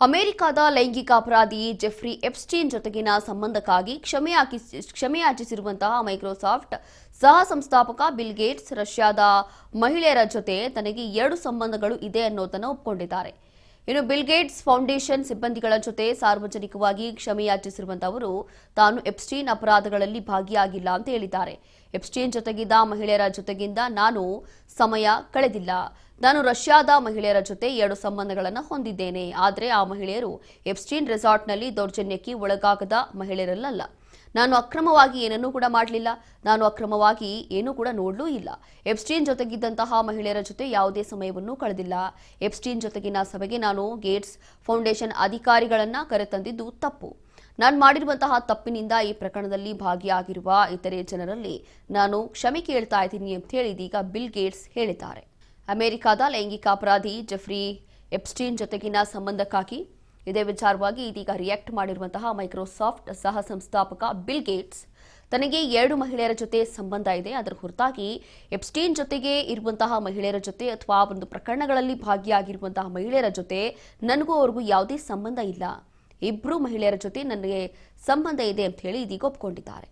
ಅಮೆರಿಕದ ಲೈಂಗಿಕ ಅಪರಾಧಿ ಜೆಫ್ರಿ ಎಪ್ಸ್ಟೀನ್ ಜೊತೆಗಿನ ಸಂಬಂಧಕ್ಕಾಗಿ ಕ್ಷಮೆಯಾಚಿಸಿರುವಂತಹ ಮೈಕ್ರೋಸಾಫ್ಟ್ ಸಹ ಸಂಸ್ಥಾಪಕ ಬಿಲ್ ಗೇಟ್ಸ್ ರಷ್ಯಾದ ಮಹಿಳೆಯರ ಜೊತೆ ತನಗೆ 2 ಸಂಬಂಧಗಳು ಇದೆ ಅನ್ನೋದನ್ನು ಒಪ್ಪಿಕೊಂಡಿದ್ದಾರೆ. ಇನ್ನು ಬಿಲ್ ಗೇಟ್ಸ್ ಫೌಂಡೇಶನ್ ಸಿಬ್ಬಂದಿಗಳ ಜೊತೆ ಸಾರ್ವಜನಿಕವಾಗಿ ಕ್ಷಮೆಯಾಚಿಸಿರುವಂತಹ ಅವರು ತಾನು ಎಪ್ಸ್ಟೀನ್ ಅಪರಾಧಗಳಲ್ಲಿ ಭಾಗಿಯಾಗಿಲ್ಲ ಅಂತ ಹೇಳಿದ್ದಾರೆ. ಎಪ್ಸ್ಟೀನ್ ಜೊತೆಗಿದ್ದ ಮಹಿಳೆಯರ ಜೊತೆಗಿಂದ ನಾನು ಸಮಯ ಕಳೆದಿಲ್ಲ. ನಾನು ರಷ್ಯಾದ ಮಹಿಳೆಯರ ಜೊತೆ 2 ಸಂಬಂಧಗಳನ್ನು ಹೊಂದಿದ್ದೇನೆ. ಆದರೆ ಆ ಮಹಿಳೆಯರು ಎಪ್ಸ್ಟೀನ್ ರೆಸಾರ್ಟ್ನಲ್ಲಿ ದೌರ್ಜನ್ಯಕ್ಕೆ ಒಳಗಾಗದ ಮಹಿಳೆಯರಲ್ಲ. ನಾನು ಅಕ್ರಮವಾಗಿ ಏನನ್ನೂ ಕೂಡ ಮಾಡಲಿಲ್ಲ. ನಾನು ಅಕ್ರಮವಾಗಿ ಏನೂ ಕೂಡ ನೋಡಲೂ ಇಲ್ಲ. ಎಪ್ಸ್ಟೀನ್ ಜೊತೆಗಿದ್ದಂತಹ ಮಹಿಳೆಯರ ಜೊತೆ ಯಾವುದೇ ಸಮಯವನ್ನು ಕಳೆದಿಲ್ಲ. ಎಪ್ಸ್ಟೀನ್ ಜೊತೆಗಿನ ಸಭೆಗೆ ನಾನು ಗೇಟ್ಸ್ ಫೌಂಡೇಶನ್ ಅಧಿಕಾರಿಗಳನ್ನ ಕರೆತಂದಿದ್ದು ತಪ್ಪು. ನಾನು ಮಾಡಿರುವಂತಹ ತಪ್ಪಿನಿಂದ ಈ ಪ್ರಕರಣದಲ್ಲಿ ಭಾಗಿಯಾಗಿರುವ ಇತರೆ ಜನರಲ್ಲಿ ನಾನು ಕ್ಷಮೆ ಕೇಳ್ತಾ ಇದ್ದೀನಿ ಅಂತ ಹೇಳಿ ಇದೀಗ ಬಿಲ್ ಗೇಟ್ಸ್ ಹೇಳಿದ್ದಾರೆ. ಅಮೆರಿಕದ ಲೈಂಗಿಕ ಅಪರಾಧಿ ಜೆಫ್ರಿ ಎಪ್ಸ್ಟೀನ್ ಜೊತೆಗಿನ ಸಂಬಂಧಕ್ಕಾಗಿ ಇದೇ ವಿಚಾರವಾಗಿ ಇದೀಗ ರಿಯಾಕ್ಟ್ ಮಾಡಿರುವಂತಹ ಮೈಕ್ರೋಸಾಫ್ಟ್ ಸಹ ಸಂಸ್ಥಾಪಕ ಬಿಲ್ ಗೇಟ್ಸ್ ತನಗೆ 2 ಮಹಿಳೆಯರ ಜೊತೆ ಸಂಬಂಧ ಇದೆ. ಅದರ ಹೊರತಾಗಿ ಎಪ್ಸ್ಟೀನ್ ಜೊತೆಗೆ ಇರುವಂತಹ ಮಹಿಳೆಯರ ಜೊತೆ ಅಥವಾ ಒಂದು ಪ್ರಕರಣಗಳಲ್ಲಿ ಭಾಗಿಯಾಗಿರುವಂತಹ ಮಹಿಳೆಯರ ಜೊತೆ ನನಗೂ ಅವ್ರಿಗೂ ಯಾವುದೇ ಸಂಬಂಧ ಇಲ್ಲ. 2 ಮಹಿಳೆಯರ ಜೊತೆ ನನಗೆ ಸಂಬಂಧ ಇದೆ ಅಂತ ಹೇಳಿ ಇದೀಗ ಒಪ್ಪಿಕೊಂಡಿದ್ದಾರೆ.